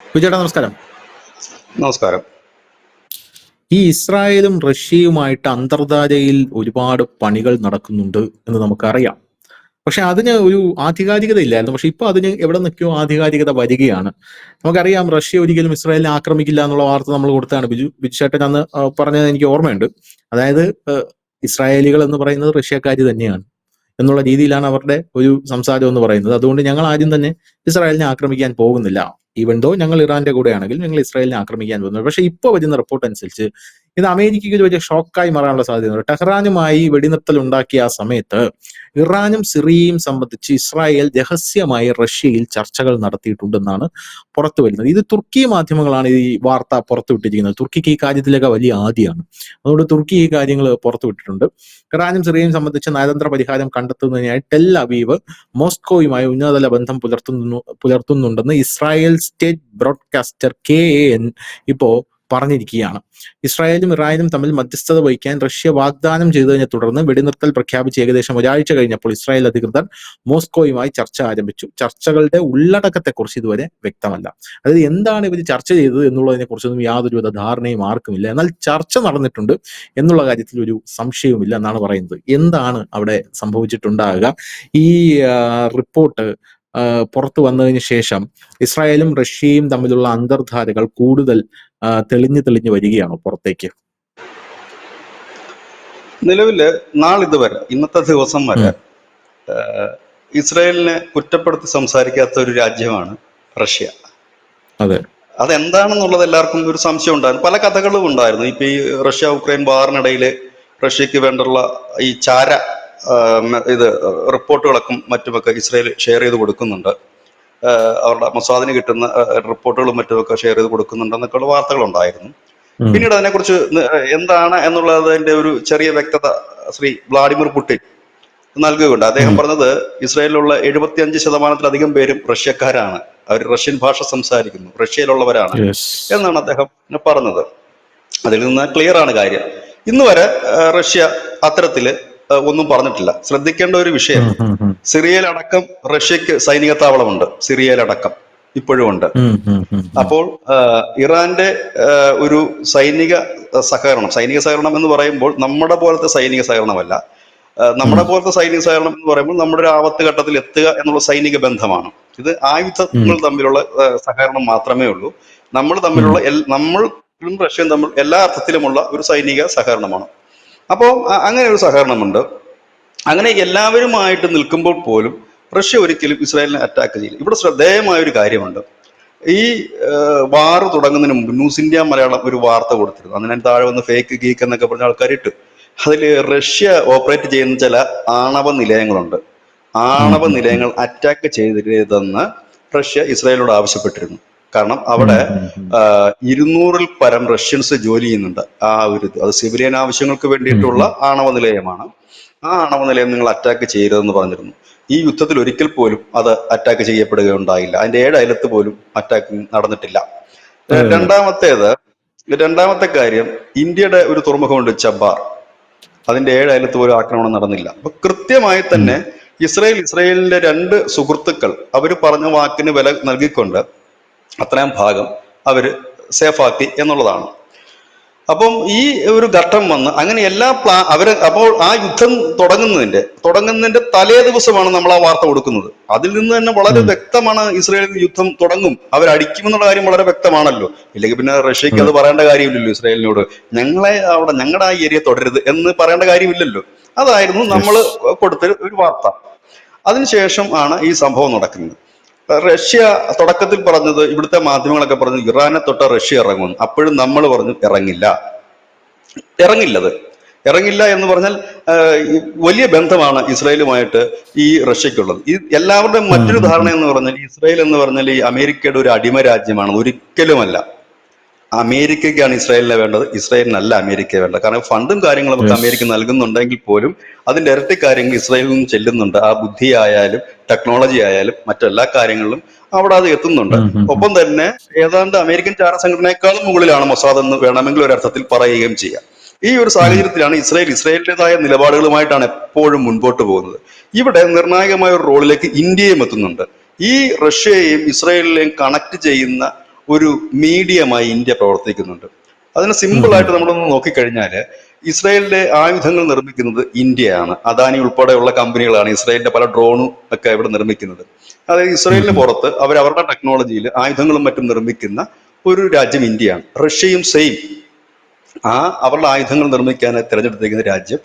വിജയേട്ടാ നമസ്കാരം. നമസ്കാരം. ഈ ഇസ്രായേലും റഷ്യയുമായിട്ട് അന്തർധാരയിൽ ഒരുപാട് പണികൾ നടക്കുന്നുണ്ട് എന്ന് നമുക്കറിയാം. പക്ഷെ അതിന് ഒരു ആധികാരികത ഇല്ലായിരുന്നു. പക്ഷെ ഇപ്പൊ അതിന് എവിടെ നിൽക്കോ ആധികാരികത വരികയാണ്. നമുക്കറിയാം റഷ്യ ഒരിക്കലും ഇസ്രായേലിനെ ആക്രമിക്കില്ല എന്നുള്ള വാർത്ത നമ്മൾ കൊടുത്താണ്. ബിജു ചേട്ടൻ അന്ന് പറഞ്ഞത് എനിക്ക് ഓർമ്മയുണ്ട്. അതായത് ഇസ്രായേലികൾ എന്ന് പറയുന്നത് റഷ്യക്കാർ തന്നെയാണ് എന്നുള്ള രീതിയിലാണ് അവരുടെ ഒരു സംസാരം എന്ന് പറയുന്നത്. അതുകൊണ്ട് ഞങ്ങൾ ആദ്യം തന്നെ ഇസ്രായേലിനെ ആക്രമിക്കാൻ പോകുന്നില്ല. ഈവൻ ദോ ഞങ്ങൾ ഇറാന്റെ കൂടെയാണെങ്കിൽ ഞങ്ങൾ ഇസ്രായേലിനെ ആക്രമിക്കാൻ പോകുന്നത്. പക്ഷെ ഇപ്പോൾ വരുന്ന റിപ്പോർട്ട് അനുസരിച്ച് ഇത് അമേരിക്കയ്ക്ക് ഒരു വലിയ ഷോക്കായി മാറാനുള്ള സാധ്യതയുണ്ട്. ടെഹ്റാനുമായി വെടിനിർത്തൽ ഉണ്ടാക്കിയ ആ സമയത്ത് ഇറാനും സിറിയയും സംബന്ധിച്ച് ഇസ്രായേൽ രഹസ്യമായി റഷ്യയിൽ ചർച്ചകൾ നടത്തിയിട്ടുണ്ടെന്നാണ് പുറത്തു വരുന്നത്. ഇത് തുർക്കി മാധ്യമങ്ങളാണ് ഈ വാർത്ത പുറത്തുവിട്ടിരിക്കുന്നത്. തുർക്കിക്ക് ഈ കാര്യത്തിലൊക്കെ വലിയ ആദിയാണ്. അതുകൊണ്ട് തുർക്കി ഈ കാര്യങ്ങൾ പുറത്തുവിട്ടിട്ടുണ്ട്. ഇറാനും സിറിയയും സംബന്ധിച്ച് നയതന്ത്ര പരിഹാരം കണ്ടെത്തുന്നതിനായി ടെൽ അവീവ് മോസ്കോയുമായി ഉന്നതതല ബന്ധം പുലർത്തുന്നുണ്ടെന്ന് ഇസ്രായേൽ സ്റ്റേറ്റ് ബ്രോഡ്കാസ്റ്റർ KAN ഇപ്പോ പറഞ്ഞിരിക്കുകയാണ്. ഇസ്രായേലും ഇറാനും തമ്മിൽ മധ്യസ്ഥത വഹിക്കാൻ റഷ്യ വാഗ്ദാനം ചെയ്തതിനെ തുടർന്ന് വെടിനിർത്തൽ പ്രഖ്യാപിച്ച് ഏകദേശം ഒരാഴ്ച കഴിഞ്ഞപ്പോൾ ഇസ്രായേൽ അധികൃതർ മോസ്കോയുമായി ചർച്ച ആരംഭിച്ചു. ചർച്ചകളുടെ ഉള്ളടക്കത്തെക്കുറിച്ച് ഇതുവരെ വ്യക്തമല്ല. അതായത് എന്താണ് ഇവർ ചർച്ച ചെയ്തത് എന്നുള്ളതിനെ കുറിച്ചൊന്നും യാതൊരുവിധ ധാരണയും ആർക്കുമില്ല. എന്നാൽ ചർച്ച നടന്നിട്ടുണ്ട് എന്നുള്ള കാര്യത്തിൽ ഒരു സംശയവുമില്ല എന്നാണ് പറയുന്നത്. എന്താണ് അവിടെ സംഭവിച്ചിട്ടുണ്ടാകുക? ഈ റിപ്പോർട്ട് പുറത്തു വന്നതിന് ശേഷം ഇസ്രായേലും റഷ്യയും തമ്മിലുള്ള അന്തർധാരകൾ കൂടുതൽ തെളിഞ്ഞു വരികയാണോ പുറത്തേക്ക്? നിലവില് നാളിതുവരെ ഇന്നത്തെ ദിവസം വരെ ഇസ്രായേലിനെ കുറ്റപ്പെടുത്തി സംസാരിക്കാത്ത ഒരു രാജ്യമാണ് റഷ്യ. അതെ, അതെന്താണെന്നുള്ളത് എല്ലാവർക്കും ഒരു സംശയം ഉണ്ടായിരുന്നു. പല കഥകളും ഉണ്ടായിരുന്നു. ഇപ്പൊ ഈ റഷ്യ ഉക്രൈൻ വാറിനിടയില് റഷ്യക്ക് വേണ്ടുള്ള ഈ ചാര റിപ്പോർട്ടുകളൊക്കെ മറ്റുമൊക്കെ ഇസ്രായേൽ ഷെയർ ചെയ്ത് കൊടുക്കുന്നുണ്ട്. അവരുടെ മൊസാദിന് കിട്ടുന്ന റിപ്പോർട്ടുകളും മറ്റുമൊക്കെ ഷെയർ ചെയ്ത് കൊടുക്കുന്നുണ്ടെന്നൊക്കെയുള്ള വാർത്തകളുണ്ടായിരുന്നു. പിന്നീട് അതിനെക്കുറിച്ച് എന്താണ് എന്നുള്ളതിന്റെ ഒരു ചെറിയ വ്യക്തത ശ്രീ വ്ളാഡിമിർ പുടിൻ നൽകുകയുണ്ട്. അദ്ദേഹം പറഞ്ഞത് ഇസ്രായേലിലുള്ള 75% പേരും റഷ്യക്കാരാണ്, അവർ റഷ്യൻ ഭാഷ സംസാരിക്കുന്നു, റഷ്യയിലുള്ളവരാണ് എന്നാണ് അദ്ദേഹം പറഞ്ഞത്. അതിൽ നിന്ന് ക്ലിയർ ആണ് കാര്യം. ഇന്ന് വരെ റഷ്യ അത്തരത്തില് ഒന്നും പറഞ്ഞിട്ടില്ല. ശ്രദ്ധിക്കേണ്ട ഒരു വിഷയം, സിറിയയിലടക്കം റഷ്യക്ക് സൈനിക താവളമുണ്ട്. സിറിയയിലടക്കം ഇപ്പോഴും ഉണ്ട്. അപ്പോൾ ഇറാന്റെ ഒരു സൈനിക സഹകരണം എന്ന് പറയുമ്പോൾ നമ്മുടെ പോലത്തെ സൈനിക സഹകരണമല്ല. നമ്മുടെ പോലത്തെ സൈനിക സഹകരണം എന്ന് പറയുമ്പോൾ നമ്മുടെ ഒരു ആപത്ത് ഘട്ടത്തിൽ എത്തുക എന്നുള്ള സൈനിക ബന്ധമാണ്. ഇത് ആയുധങ്ങൾ തമ്മിലുള്ള സഹകരണം മാത്രമേ ഉള്ളൂ. നമ്മളും റഷ്യയും തമ്മിൽ എല്ലാ അർത്ഥത്തിലുമുള്ള ഒരു സൈനിക സഹകരണമാണ്. അപ്പോൾ അങ്ങനെ ഒരു സഹകരണമുണ്ട്. അങ്ങനെ എല്ലാവരുമായിട്ട് നിൽക്കുമ്പോൾ പോലും റഷ്യ ഒരിക്കലും ഇസ്രായേലിനെ അറ്റാക്ക് ചെയ്യില്ല. ഇവിടെ ശ്രദ്ധേയമായ ഒരു കാര്യമുണ്ട്. ഈ വാർ തുടങ്ങുന്നതിന് മുമ്പ് ന്യൂസ് ഇന്ത്യ മലയാളം ഒരു വാർത്ത കൊടുത്തിരുന്നു. അതിന് താഴെ വന്ന് ഫേക്ക് ഗീക്ക് എന്നൊക്കെ പറഞ്ഞ ആൾക്കാർ ഇട്ടു. അതിൽ റഷ്യ ഓപ്പറേറ്റ് ചെയ്യുന്ന ചില ആണവ നിലയങ്ങളുണ്ട്. ആണവ നിലയങ്ങൾ അറ്റാക്ക് ചെയ്തിരുതെന്ന് റഷ്യ ഇസ്രായേലിനോട് ആവശ്യപ്പെട്ടിരുന്നു. കാരണം അവിടെ 200-ൽ പരം റഷ്യൻസ് ജോലി ചെയ്യുന്നുണ്ട്. അത് സിവിലിയൻ ആവശ്യങ്ങൾക്ക് വേണ്ടിയിട്ടുള്ള ആണവ നിലയമാണ്. ആ ആണവ നിലയം നിങ്ങൾ അറ്റാക്ക് ചെയ്യരുതെന്ന് പറഞ്ഞിരുന്നു. ഈ യുദ്ധത്തിൽ ഒരിക്കൽ പോലും അത് അറ്റാക്ക് ചെയ്യപ്പെടുകയുണ്ടായില്ല. അതിന്റെ 7 അയലത്ത് പോലും അറ്റാക്ക് നടന്നിട്ടില്ല. രണ്ടാമത്തെ കാര്യം, ഇന്ത്യയുടെ ഒരു തുറമുഖമുണ്ട് ചബാർ. അതിന്റെ 7 അയലത്ത് പോലും ആക്രമണം നടന്നില്ല. അപ്പൊ കൃത്യമായി തന്നെ ഇസ്രായേലിന്റെ 2 സുഹൃത്തുക്കൾ അവര് പറഞ്ഞ വാക്കിന് വില നൽകിക്കൊണ്ട് അത്രയും ഭാഗം അവര് സേഫാക്കി എന്നുള്ളതാണ്. അപ്പം ഈ ഒരു ഘട്ടം വന്ന് അങ്ങനെ എല്ലാ അപ്പോൾ ആ യുദ്ധം തുടങ്ങുന്നതിന്റെ തലേ ദിവസമാണ് നമ്മൾ ആ വാർത്ത കൊടുക്കുന്നത്. അതിൽ നിന്ന് തന്നെ വളരെ വ്യക്തമാണ് ഇസ്രായേൽ യുദ്ധം തുടങ്ങും, അവരടിക്കുമെന്നുള്ള കാര്യം വളരെ വ്യക്തമാണല്ലോ. ഇല്ലെങ്കിൽ പിന്നെ റഷ്യക്ക് അത് പറയേണ്ട കാര്യമില്ലല്ലോ. ഇസ്രായേലിനോട് ഞങ്ങളുടെ ആ ഏരിയ തുടരുത് എന്ന് പറയേണ്ട കാര്യമില്ലല്ലോ. അതായിരുന്നു നമ്മൾ കൊടുത്ത ഒരു വാർത്ത. അതിനുശേഷം ആണ് ഈ സംഭവം നടക്കുന്നത്. റഷ്യ തുടക്കത്തിൽ പറഞ്ഞത്, ഇവിടുത്തെ മാധ്യമങ്ങളൊക്കെ പറഞ്ഞു ഇറാനെ തൊട്ട റഷ്യ ഇറങ്ങുമെന്ന്. അപ്പോഴും നമ്മൾ പറഞ്ഞു ഇറങ്ങില്ല എന്ന് പറഞ്ഞാൽ വലിയ ബന്ധമാണ് ഇസ്രായേലുമായിട്ട് ഈ റഷ്യക്കുള്ളത്. ഈ എല്ലാവരുടെയും മറ്റൊരു ധാരണ എന്ന് പറഞ്ഞാൽ ഇസ്രായേൽ എന്ന് പറഞ്ഞാൽ ഈ അമേരിക്കയുടെ ഒരു അടിമ രാജ്യമാണ്. ഒരിക്കലുമല്ല. അമേരിക്കയ്ക്കാണ് ഇസ്രായേലിനെ വേണ്ടത്, ഇസ്രായേലിനല്ല അമേരിക്ക വേണ്ടത്. കാരണം ഫണ്ടും കാര്യങ്ങളും ഒക്കെ അമേരിക്ക നൽകുന്നുണ്ടെങ്കിൽ പോലും അതിന്റെ ഇരട്ടി കാര്യങ്ങൾ ഇസ്രായേലിൽ നിന്നും ചെല്ലുന്നുണ്ട്. ആ ബുദ്ധി ആയാലും ടെക്നോളജി ആയാലും മറ്റെല്ലാ കാര്യങ്ങളിലും അവിടെ അത് എത്തുന്നുണ്ട്. ഒപ്പം തന്നെ ഏതാണ്ട് അമേരിക്കൻ ചാര സംഘടനയെക്കാളും മുകളിലാണ് മൊസാദ് എന്ന് വേണമെങ്കിൽ ഒരർത്ഥത്തിൽ പറയുകയും ചെയ്യാം. ഈ ഒരു സാഹചര്യത്തിലാണ് ഇസ്രായേലിന്റേതായ നിലപാടുകളുമായിട്ടാണ് എപ്പോഴും മുൻപോട്ട് പോകുന്നത്. ഇവിടെ നിർണായകമായ ഒരു റോളിലേക്ക് ഇന്ത്യയും എത്തുന്നുണ്ട്. ഈ റഷ്യയെയും ഇസ്രായേലിനെയും കണക്ട് ചെയ്യുന്ന ഒരു മീഡിയമായി ഇന്ത്യ പ്രവർത്തിക്കുന്നുണ്ട്. അതിന് സിമ്പിളായിട്ട് നമ്മളൊന്ന് നോക്കിക്കഴിഞ്ഞാൽ ഇസ്രായേലിന്റെ ആയുധങ്ങൾ നിർമ്മിക്കുന്നത് ഇന്ത്യയാണ്. അദാനി ഉൾപ്പെടെയുള്ള കമ്പനികളാണ് ഇസ്രായേലിന്റെ പല ഡ്രോണും ഒക്കെ ഇവിടെ നിർമ്മിക്കുന്നത്. അതായത് ഇസ്രായേലിന് പുറത്ത് അവരുടെ ടെക്നോളജിയിൽ ആയുധങ്ങളും മറ്റും നിർമ്മിക്കുന്ന ഒരു രാജ്യം ഇന്ത്യയാണ്. റഷ്യയും സെയിം അവരുടെ ആയുധങ്ങൾ നിർമ്മിക്കാനായി തിരഞ്ഞെടുത്തിരിക്കുന്ന രാജ്യം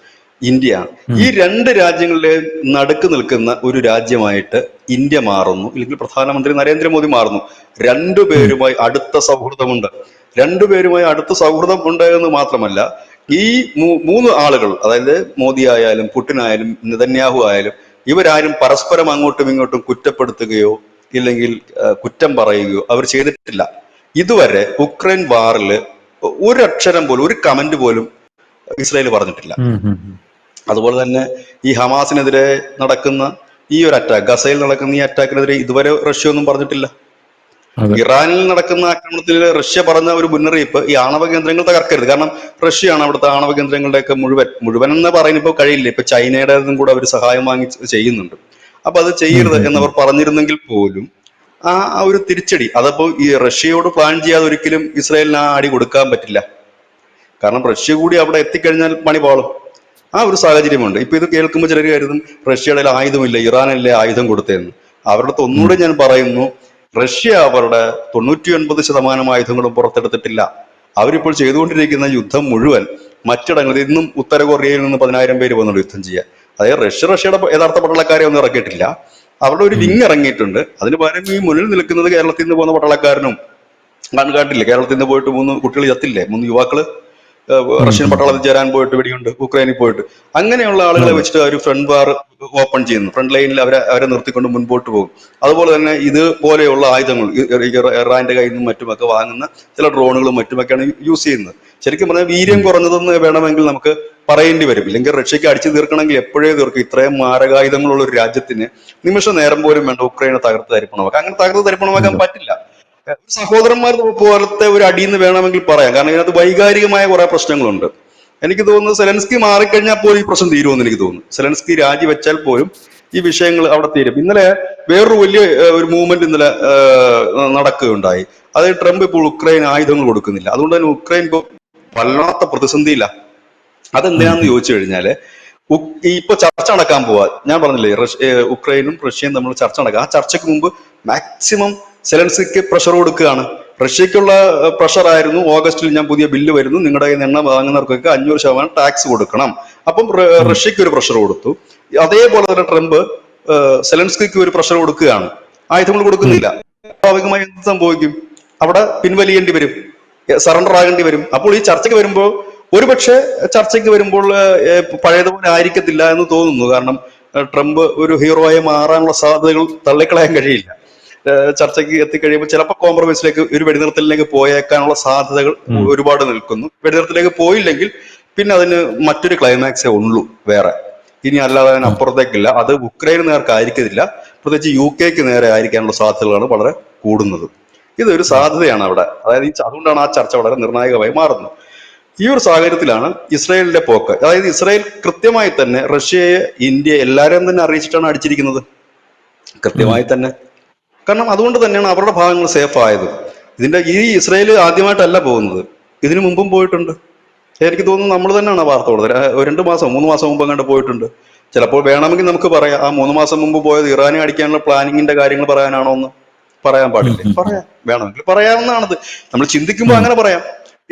ഇന്ത്യയാണ്. ഈ രണ്ട് രാജ്യങ്ങളിലെ നടുക്ക് നിൽക്കുന്ന ഒരു രാജ്യമായിട്ട് ഇന്ത്യ മാറുന്നു, ഇല്ലെങ്കിൽ പ്രധാനമന്ത്രി നരേന്ദ്രമോദി മാറുന്നു. രണ്ടുപേരുമായി അടുത്ത സൗഹൃദമുണ്ട്. രണ്ടുപേരുമായി അടുത്ത സൗഹൃദം ഉണ്ട് എന്ന് മാത്രമല്ല, ഈ മൂന്ന് ആളുകൾ, അതായത് മോദി ആയാലും പുടിൻ ആയാലും നെതന്യാഹു ആയാലും, ഇവരാരും പരസ്പരം അങ്ങോട്ടും ഇങ്ങോട്ടും കുറ്റപ്പെടുത്തുകയോ ഇല്ലെങ്കിൽ കുറ്റം പറയുകയോ അവർ ചെയ്തിട്ടില്ല. ഇതുവരെ ഉക്രൈൻ വാറിൽ ഒരക്ഷരം പോലും, ഒരു കമന്റ് പോലും ഇസ്രായേൽ പറഞ്ഞിട്ടില്ല. അതുപോലെ തന്നെ ഈ ഹമാസിനെതിരെ നടക്കുന്ന ഈ ഒരു അറ്റാക്ക്, ഗസയിൽ നടക്കുന്ന ഈ അറ്റാക്കിനെതിരെ ഇതുവരെ റഷ്യ ഒന്നും പറഞ്ഞിട്ടില്ല. ഇറാനിൽ നടക്കുന്ന ആക്രമണത്തിൽ റഷ്യ പറഞ്ഞ ഒരു മുന്നറിയിപ്പ്, ഈ ആണവ കേന്ദ്രങ്ങൾ തകർക്കരുത്. കാരണം റഷ്യയാണ് അവിടുത്തെ ആണവ കേന്ദ്രങ്ങളുടെയൊക്കെ മുഴുവൻ എന്ന് പറയുമ്പോൾ കഴിയില്ല. ഇപ്പൊ ചൈനയുടേതും കൂടെ അവർ സഹായം വാങ്ങി ചെയ്യുന്നുണ്ട്. അപ്പൊ അത് ചെയ്യരുത് എന്നവർ പറഞ്ഞിരുന്നെങ്കിൽ പോലും ആ ഒരു തിരിച്ചടി, അതപ്പോ ഈ റഷ്യയോട് പ്ലാൻ ചെയ്യാതെ ഒരിക്കലും ഇസ്രായേലിന് ആ അടി കൊടുക്കാൻ പറ്റില്ല. കാരണം റഷ്യ കൂടി അവിടെ എത്തിക്കഴിഞ്ഞാൽ പണി പാളും. ആ ഒരു സാഹചര്യമുണ്ട്. ഇപ്പൊ ഇത് കേൾക്കുമ്പോൾ ചിലർ കരുതും റഷ്യയുടെ ആയുധമില്ല, ഇറാനല്ലേ ആയുധം കൊടുത്തതെന്ന്. അവരുടെ ഒന്നുകൂടെ ഞാൻ പറയുന്നു, റഷ്യ അവരുടെ 99% ആയുധങ്ങളും പുറത്തെടുത്തിട്ടില്ല. അവരിപ്പോൾ ചെയ്തുകൊണ്ടിരിക്കുന്ന യുദ്ധം മുഴുവൻ മറ്റിടങ്ങളിൽ, ഇന്നും ഉത്തര കൊറിയയിൽ നിന്ന് 10,000 പേര് വന്നുള്ളൂ യുദ്ധം ചെയ്യാൻ. അതായത് റഷ്യയുടെ യഥാർത്ഥ പട്ടാളക്കാരെ ഒന്നും ഇറക്കിയിട്ടില്ല. അവരുടെ ഒരു വിങ് ഇറങ്ങിയിട്ടുണ്ട്. അതിന് പകരം ഈ മുന്നിൽ നിൽക്കുന്നത് കേരളത്തിൽ നിന്ന് പോകുന്ന പട്ടാളക്കാരനും കണ്ടില്ലേ, കേരളത്തിൽ നിന്ന് പോയിട്ട് 3 കുട്ടികൾ ചത്തില്ലേ, 3 യുവാക്കള് റഷ്യൻ പട്ടാളത്തിൽ ചേരാൻ പോയിട്ട് വെടിയുണ്ട്, ഉക്രൈനിൽ പോയിട്ട്. അങ്ങനെയുള്ള ആളുകളെ വെച്ചിട്ട് അവർ ഫ്രണ്ട് വാർ ഓപ്പൺ ചെയ്യുന്നു. ഫ്രണ്ട് ലൈനിൽ അവരെ നിർത്തിക്കൊണ്ട് മുൻപോട്ട് പോകും. അതുപോലെ തന്നെ ഇതുപോലെയുള്ള ആയുധങ്ങൾ ഇറാന്റെ കയ്യിൽ നിന്നും മറ്റുമൊക്കെ വാങ്ങുന്ന ചില ഡ്രോണുകളും മറ്റുമൊക്കെയാണ് യൂസ് ചെയ്യുന്നത്. ശരിക്കും പറഞ്ഞാൽ വീര്യം കുറഞ്ഞതെന്ന് വേണമെങ്കിൽ നമുക്ക് പറയേണ്ടി വരും. ഇല്ലെങ്കിൽ റഷ്യക്ക് അടിച്ചു തീർക്കണമെങ്കിൽ എപ്പോഴേ തീർക്കും. ഇത്രയും മാരകായുധങ്ങളുള്ള ഒരു രാജ്യത്തിന് നിമിഷ നേരം പോലും വേണ്ട ഉക്രൈനെ തകർത്ത് തരിപ്പണമാക്കാൻ. അങ്ങനെ തകർത്ത് തരിപ്പണമാക്കാൻ പറ്റില്ല. സഹോദരന്മാർ പോലത്തെ ഒരു അടിയെന്ന് വേണമെങ്കിൽ പറയാം. കാരണം ഇതിനകത്ത് വൈകാരികമായ കുറെ പ്രശ്നങ്ങളുണ്ട്. എനിക്ക് തോന്നുന്നു സെലൻസ്കി മാറിക്കഴിഞ്ഞാൽ പോലും ഈ പ്രശ്നം തീരുമെന്ന് എനിക്ക് തോന്നുന്നു. സെലൻസ്കി രാജിവെച്ചാൽ പോലും ഈ വിഷയങ്ങൾ അവിടെ തീരും. ഇന്നലെ വേറൊരു വലിയ ഒരു മൂവ്മെന്റ് ഇന്നലെ നടക്കുകയുണ്ടായി. അതായത് ട്രംപ് ഇപ്പോൾ ഉക്രൈൻ ആയുധങ്ങൾ കൊടുക്കുന്നില്ല. അതുകൊണ്ട് തന്നെ ഉക്രൈൻ ഇപ്പോൾ വല്ലാത്ത പ്രതിസന്ധിയില്ല. അതെന്തിനാന്ന് ചോദിച്ചു കഴിഞ്ഞാല്, ഇപ്പൊ ചർച്ച നടക്കാൻ പോവാ. ഞാൻ പറഞ്ഞില്ലേ, ഉക്രൈനും റഷ്യയും തമ്മിൽ ചർച്ച നടക്കുക. ആ ചർച്ചയ്ക്ക് മുമ്പ് മാക്സിമം സെലൻസ്കിക്ക് പ്രഷർ കൊടുക്കുകയാണ്. റഷ്യക്കുള്ള പ്രഷർ ആയിരുന്നു, ഓഗസ്റ്റിൽ ഞാൻ പുതിയ ബില്ല് വരുന്നു, നിങ്ങളുടെ എണ്ണ വാങ്ങുന്നവർക്കൊക്കെ 500% ടാക്സ് കൊടുക്കണം. അപ്പം റഷ്യക്ക് ഒരു പ്രഷർ കൊടുത്തു. അതേപോലെ തന്നെ ട്രംപ് സെലൻസ്കിക്ക് ഒരു പ്രഷർ കൊടുക്കുകയാണ്. ആയുധങ്ങൾ കൊടുക്കുന്നില്ല. സ്വാഭാവികമായി എന്ത് സംഭവിക്കും? അവിടെ പിൻവലിയേണ്ടി വരും, സറണ്ടർ ആകേണ്ടി വരും. അപ്പോൾ ഈ ചർച്ചയ്ക്ക് വരുമ്പോൾ, ഒരുപക്ഷെ ചർച്ചയ്ക്ക് വരുമ്പോൾ പഴയതുപോലെ ആയിരിക്കത്തില്ല എന്ന് തോന്നുന്നു. കാരണം ട്രംപ് ഒരു ഹീറോയെ മാറാനുള്ള സാധ്യതകൾ തള്ളിക്കളയാൻ കഴിയില്ല. ചർച്ചയ്ക്ക് എത്തിക്കഴിയുമ്പോൾ ചിലപ്പോൾ കോംപ്രമൈസിലേക്ക്, ഒരു വെടിനിർത്തലിലേക്ക് പോയേക്കാനുള്ള സാധ്യതകൾ ഒരുപാട് നിൽക്കുന്നു. വെടിനിർത്തലിലേക്ക് പോയില്ലെങ്കിൽ പിന്നെ അതിന് മറ്റൊരു ക്ലൈമാക്സേ ഉള്ളൂ വേറെ. ഇനി അല്ലാതെ അതിന് അപ്പുറത്തേക്കില്ല. അത് ഉക്രൈന് നേർക്കായിരിക്കത്തില്ല, പ്രത്യേകിച്ച് UK നേരെ ആയിരിക്കാനുള്ള സാധ്യതകളാണ് വളരെ കൂടുന്നത്. ഇതൊരു സാധ്യതയാണ് അവിടെ. അതായത് അതുകൊണ്ടാണ് ആ ചർച്ച വളരെ നിർണായകമായി മാറുന്നത്. ഈ ഒരു സാഹചര്യത്തിലാണ് ഇസ്രായേലിന്റെ പോക്ക്. അതായത് ഇസ്രായേൽ കൃത്യമായി തന്നെ റഷ്യയെ, ഇന്ത്യയെ എല്ലാവരെയും തന്നെ അറിയിച്ചിട്ടാണ് അടിച്ചിരിക്കുന്നത്, കൃത്യമായി തന്നെ. കാരണം അതുകൊണ്ട് തന്നെയാണ് അവരുടെ ഭാഗങ്ങൾ സേഫ് ആയത്. ഈ ഇസ്രായേൽ ആദ്യമായിട്ടല്ല പോകുന്നത്, ഇതിനു മുമ്പും പോയിട്ടുണ്ട്. എനിക്ക് തോന്നുന്നു നമ്മൾ തന്നെയാണ് വാർത്ത കൊടുത്തത്. 2 മാസം 3 മാസം മുമ്പ് അങ്ങോട്ട് പോയിട്ടുണ്ട്. ചിലപ്പോൾ വേണമെങ്കിൽ നമുക്ക് പറയാം, ആ 3 മാസം മുമ്പ് പോയത് ഇറാനെ അടിക്കാനുള്ള പ്ലാനിങ്ങിന്റെ കാര്യങ്ങൾ പറയാനാണോ എന്ന് പറയാൻ പാടില്ലേ? പറയാം, വേണമെങ്കിൽ പറയാവുന്നതാണത്. നമ്മൾ ചിന്തിക്കുമ്പോൾ അങ്ങനെ പറയാം.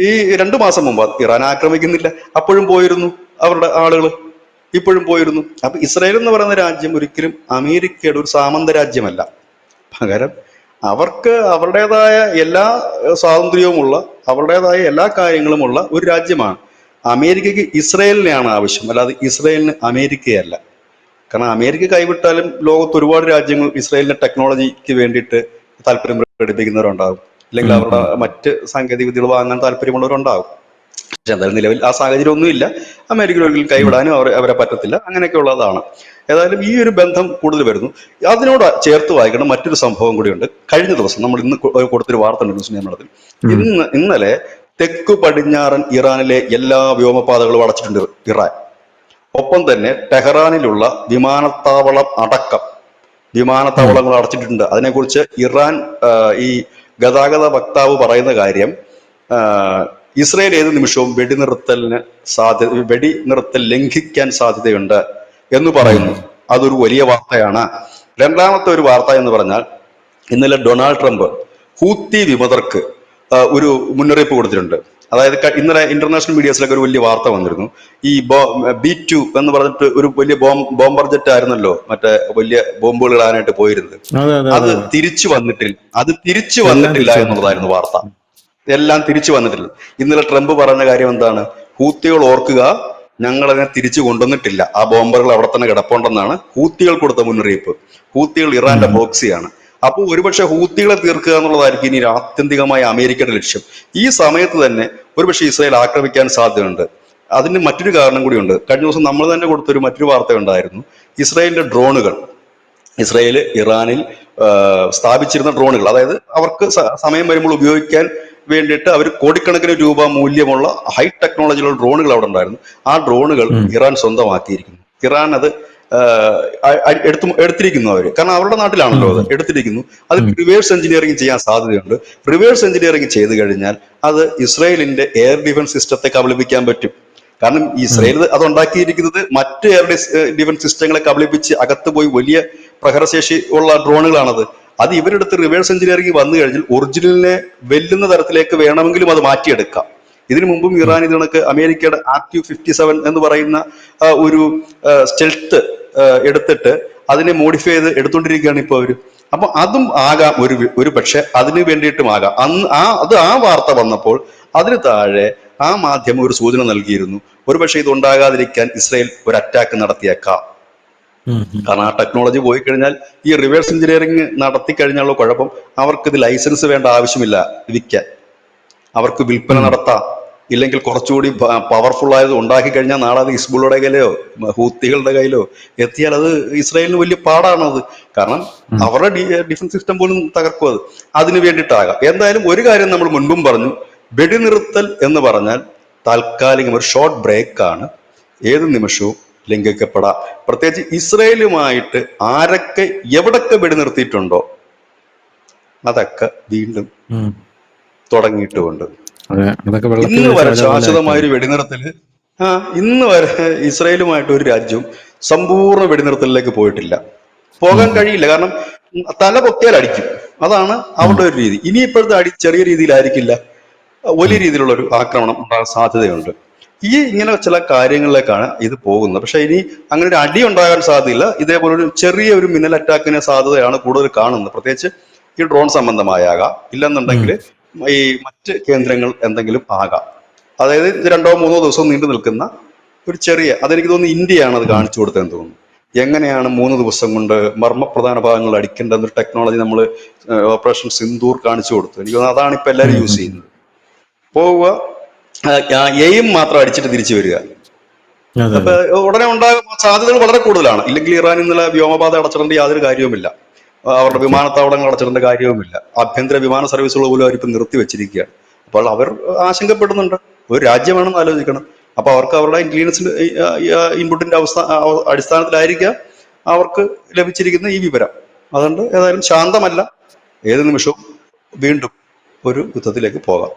ഈ 2 മാസം മുമ്പ് ഇറാൻ ആക്രമിക്കുന്നില്ല, അപ്പോഴും പോയിരുന്നു അവരുടെ ആളുകൾ, ഇപ്പോഴും പോയിരുന്നു. അപ്പൊ ഇസ്രായേൽ എന്ന് പറയുന്ന രാജ്യം ഒരിക്കലും അമേരിക്കയുടെ ഒരു സാമന്ത രാജ്യമല്ല. പകരം അവർക്ക് അവരുടേതായ എല്ലാ സ്വാതന്ത്ര്യവുമുള്ള, അവരുടേതായ എല്ലാ കാര്യങ്ങളുമുള്ള ഒരു രാജ്യമാണ്. അമേരിക്കയ്ക്ക് ഇസ്രായേലിനെയാണ് ആവശ്യം, അല്ലാതെ ഇസ്രായേലിന് അമേരിക്കയല്ല. കാരണം അമേരിക്ക കൈവിട്ടാലും ലോകത്ത് ഒരുപാട് രാജ്യങ്ങൾ ഇസ്രായേലിന്റെ ടെക്നോളജിക്ക് വേണ്ടിയിട്ട് താല്പര്യം പ്രകടിപ്പിക്കുന്നവരുണ്ടാകും, അല്ലെങ്കിൽ അവരുടെ മറ്റ് സാങ്കേതിക വിദ്യകൾ വാങ്ങാൻ താല്പര്യമുള്ളവരുണ്ടാകും. പക്ഷെ എന്തായാലും നിലവിൽ ആ സാഹചര്യം ഒന്നുമില്ല. അമേരിക്കയിൽ ഒരിക്കലും കൈവിടാനും അവരെ പറ്റത്തില്ല. അങ്ങനെയൊക്കെ ഉള്ളതാണ്. ഏതായാലും ഈ ഒരു ബന്ധം കൂടുതൽ വരുന്നു. അതിനോട് ചേർത്ത് വായിക്കണം മറ്റൊരു സംഭവം കൂടിയുണ്ട്. കഴിഞ്ഞ ദിവസം നമ്മൾ ഇന്ന് കൊടുത്തൊരു വാർത്ത ഉണ്ട് ന്യൂസ് നിയമനത്തിൽ. ഇന്നലെ തെക്കു പടിഞ്ഞാറൻ ഇറാനിലെ എല്ലാ വ്യോമപാതകളും അടച്ചിട്ടുണ്ട് ഇറാൻ. ഒപ്പം തന്നെ ടെഹ്റാനിലുള്ള വിമാനത്താവളം അടക്കം വിമാനത്താവളങ്ങൾ അടച്ചിട്ടുണ്ട്. അതിനെക്കുറിച്ച് ഇറാൻ ഈ ഗതാഗത വക്താവ് പറയുന്ന കാര്യം, ഇസ്രയേൽ ഏത് നിമിഷവും വെടിനിർത്തൽ ലംഘിക്കാൻ സാധ്യതയുണ്ട് എന്ന് പറയുന്നു. അതൊരു വലിയ വാർത്തയാണ്. രണ്ടാമത്തെ ഒരു വാർത്ത എന്ന് പറഞ്ഞാൽ, ഇന്നലെ ഡൊണാൾഡ് ട്രംപ് ഹൂത്തി വിമതർക്ക് ഒരു മുന്നറിയിപ്പ് കൊടുത്തിട്ടുണ്ട്. അതായത് ഇന്നലെ ഇന്റർനാഷണൽ മീഡിയസിലൊക്കെ ഒരു വലിയ വാർത്ത വന്നിരുന്നു. ഈ B-2 എന്ന് പറഞ്ഞിട്ട് ഒരു വലിയ ബോംബർ ജെറ്റ് ആയിരുന്നല്ലോ മറ്റേ വലിയ ബോംബുകൾ ഇടാനായിട്ട് പോയിരുന്നത്. അത് തിരിച്ചു വന്നിട്ടില്ല എന്നുള്ളതായിരുന്നു വാർത്ത. എല്ലാം തിരിച്ചു വന്നിട്ടില്ല. ഇന്നലെ ട്രംപ് പറഞ്ഞ കാര്യം എന്താണ്? ഹൂത്തികൾ ഓർക്കുക, ഞങ്ങൾ അതിനെ തിരിച്ചു കൊണ്ടുവന്നിട്ടില്ല, ആ ബോംബറുകൾ അവിടെ തന്നെ കിടപ്പുണ്ടെന്നാണ് ഹൂത്തികൾ കൊടുത്ത മുന്നറിയിപ്പ്. ഹൂത്തികൾ ഇറാന്റെ പ്രോക്സിയാണ്. അപ്പോൾ ഒരുപക്ഷെ ഹൂത്തികളെ തീർക്കുക എന്നുള്ളതായിരിക്കും ഇനി ആത്യന്തികമായ അമേരിക്കയുടെ ലക്ഷ്യം. ഈ സമയത്ത് തന്നെ ഒരുപക്ഷെ ഇസ്രായേൽ ആക്രമിക്കാൻ സാധ്യതയുണ്ട്. അതിന് മറ്റൊരു കാരണം കൂടിയുണ്ട്. കഴിഞ്ഞ ദിവസം നമ്മൾ തന്നെ കൊടുത്തൊരു മറ്റൊരു വാർത്ത ഉണ്ടായിരുന്നു. ഇസ്രായേലിന്റെ ഡ്രോണുകൾ, ഇസ്രായേൽ ഇറാനിൽ സ്ഥാപിച്ചിരുന്ന ഡ്രോണുകൾ, അതായത് അവർക്ക് സമയം വരുമ്പോൾ ഉപയോഗിക്കാൻ വേണ്ടിയിട്ട് അവർ കോടിക്കണക്കിന് രൂപ മൂല്യമുള്ള ഹൈ ടെക്നോളജിയുള്ള ഡ്രോണുകൾ അവിടെ ഉണ്ടായിരുന്നു. ആ ഡ്രോണുകൾ ഇറാൻ സ്വന്തമാക്കിയിരിക്കുന്നു. ഇറാൻ അത് എടുത്തിരിക്കുന്നു അവര്, കാരണം അവരുടെ നാട്ടിലാണല്ലോ അത് എടുത്തിരിക്കുന്നു. അത് റിവേഴ്സ് എഞ്ചിനീയറിംഗ് ചെയ്യാൻ സാധ്യതയുണ്ട്. റിവേഴ്സ് എഞ്ചിനീയറിംഗ് ചെയ്തു കഴിഞ്ഞാൽ അത് ഇസ്രായേലിന്റെ എയർ ഡിഫൻസ് സിസ്റ്റത്തെ കബളിപ്പിക്കാൻ പറ്റും. കാരണം ഇസ്രായേൽ അത് ഉണ്ടാക്കിയിരിക്കുന്നത് മറ്റ് എയർ ഡിഫൻസ് സിസ്റ്റങ്ങളെ കബളിപ്പിച്ച് അകത്ത് പോയി വലിയ പ്രഹരശേഷി ഉള്ള ഡ്രോണുകളാണത്. അത് ഇവരെടുത്ത് റിവേഴ്സ് എഞ്ചിനീയറിംഗ് വന്നു കഴിഞ്ഞാൽ ഒറിജിനലിനെ വെല്ലുന്ന തരത്തിലേക്ക് വേണമെങ്കിലും അത് മാറ്റിയെടുക്കാം. ഇതിനു മുമ്പും ഇറാൻ ഇത് കണക്ക് അമേരിക്കയുടെ RQ-57 എന്ന് പറയുന്ന ഒരു സ്റ്റെൽത്ത് എടുത്തിട്ട് അതിനെ മോഡിഫൈ ചെയ്ത് എടുത്തുകൊണ്ടിരിക്കുകയാണ് ഇപ്പോൾ അവര്. അപ്പൊ അതും ആകാം ഒരു പക്ഷെ അതിന് വേണ്ടിയിട്ടും ആകാം. ആ വാർത്ത വന്നപ്പോൾ അതിന് താഴെ ആ മാധ്യമം ഒരു സൂചന നൽകിയിരുന്നു, ഒരുപക്ഷെ ഇത് ഉണ്ടാകാതിരിക്കാൻ ഇസ്രായേൽ ഒരു അറ്റാക്ക് നടത്തിയേക്കാം. കാരണം ആ ടെക്നോളജി പോയി കഴിഞ്ഞാൽ, ഈ റിവേഴ്സ് എഞ്ചിനീയറിംഗ് നടത്തി കഴിഞ്ഞാലുള്ള കുഴപ്പം, അവർക്കിത് ലൈസൻസ് വേണ്ട ആവശ്യമില്ല വിൽക്കാൻ. അവർക്ക് വിൽപ്പന നടത്താം. ഇല്ലെങ്കിൽ കുറച്ചുകൂടി പവർഫുൾ ആയത് ഉണ്ടാക്കി കഴിഞ്ഞാൽ നാളെ അത് ഹിസ്ബുള്ളയുടെ കയ്യിലോ ഹൂത്തികളുടെ കയ്യിലോ എത്തിയാൽ അത് ഇസ്രായേലിന് വലിയ പാടാണത്. കാരണം അവരുടെ ഡിഫൻസ് സിസ്റ്റം പോലും തകർക്കും അത്. അതിന് വേണ്ടിയിട്ടാകാം. എന്തായാലും ഒരു കാര്യം നമ്മൾ മുൻപും പറഞ്ഞു, വെടിനിർത്തൽ എന്ന് പറഞ്ഞാൽ താൽക്കാലികം ഒരു ഷോർട്ട് ബ്രേക്കാണ്. ഏത് നിമിഷവും ലംഘിക്കപ്പെടാം. പ്രത്യേകിച്ച് ഇസ്രായേലുമായിട്ട് ആരൊക്കെ എവിടൊക്കെ വെടിനിർത്തിയിട്ടുണ്ടോ അതൊക്കെ വീണ്ടും തുടങ്ങിയിട്ടുമുണ്ട്. ഇന്ന് വരെ ശാശ്വതമായൊരു വെടിനിർത്തല്, ഇന്ന് വരെ ഇസ്രായേലുമായിട്ട് ഒരു രാജ്യവും സമ്പൂർണ്ണ വെടിനിർത്തലിലേക്ക് പോയിട്ടില്ല. പോകാൻ കഴിയില്ല. കാരണം തല പൊക്കിയാൽ അടിക്കും. അതാണ് അവരുടെ ഒരു രീതി. ഇനി ഇപ്പോഴത്തെ ചെറിയ രീതിയിലായിരിക്കില്ല, വലിയ രീതിയിലുള്ള ഒരു ആക്രമണം ഉണ്ടാകാൻ സാധ്യതയുണ്ട്. ഇങ്ങനെ ചില കാര്യങ്ങളിലേക്കാണ് ഇത് പോകുന്നത്. പക്ഷെ ഇനി അങ്ങനെ ഒരു അടി ഉണ്ടാകാൻ സാധ്യതയില്ല. ഇതേപോലൊരു ചെറിയൊരു മിന്നൽ അറ്റാക്കിന് സാധ്യതയാണ് കൂടുതൽ കാണുന്നത്. പ്രത്യേകിച്ച് ഈ ഡ്രോൺ സംബന്ധമായാകാം, ഇല്ലെന്നുണ്ടെങ്കിൽ ഈ മറ്റ് കേന്ദ്രങ്ങൾ എന്തെങ്കിലും ആകാം. അതായത് 2-3 ദിവസം നീണ്ടു നിൽക്കുന്ന ഒരു ചെറിയ, അതെനിക്ക് തോന്നുന്നു ഇന്ത്യയാണ് അത് കാണിച്ചു കൊടുത്തതെന്ന് തോന്നുന്നു. എങ്ങനെയാണ് 3 ദിവസം കൊണ്ട് മർമ്മപ്രധാന ഭാഗങ്ങൾ അടിക്കേണ്ട ഒരു ടെക്നോളജി നമ്മൾ ഓപ്പറേഷൻ സിന്ദൂർ കാണിച്ചു കൊടുത്തു. എനിക്ക് തോന്നുന്നു അതാണ് ഇപ്പൊ എല്ലാവരും യൂസ് ചെയ്യുന്നത്. പോവുക, എയിം മാത്രം അടിച്ചിട്ട് തിരിച്ചു വരിക. അപ്പൊ ഉടനെ ഉണ്ടാകും സാധ്യതകൾ വളരെ കൂടുതലാണ്. ഇല്ലെങ്കിൽ ഇറാൻ ഇന്നലെ വ്യോമപാത അടച്ചിടേണ്ട യാതൊരു കാര്യവുമില്ല, അവരുടെ വിമാനത്താവളങ്ങൾ അടച്ചിടേണ്ട കാര്യവുമില്ല. ആഭ്യന്തര വിമാന സർവീസുകൾ പോലും അവരിപ്പോൾ നിർത്തിവെച്ചിരിക്കുകയാണ്. അപ്പോൾ അവർ ആശങ്കപ്പെടുന്നുണ്ട്. ഒരു രാജ്യമാണെന്ന് ആലോചിക്കണം. അപ്പൊ അവർക്ക് അവരുടെ ഇന്റലിജൻസ് ഇൻപുട്ടിന്റെ അടിസ്ഥാനത്തിലായിരിക്കാം അവർക്ക് ലഭിച്ചിരിക്കുന്ന ഈ വിവരം. അതുകൊണ്ട് ഏതായാലും ശാന്തമല്ല, ഏത് നിമിഷവും വീണ്ടും ഒരു യുദ്ധത്തിലേക്ക് പോകാം.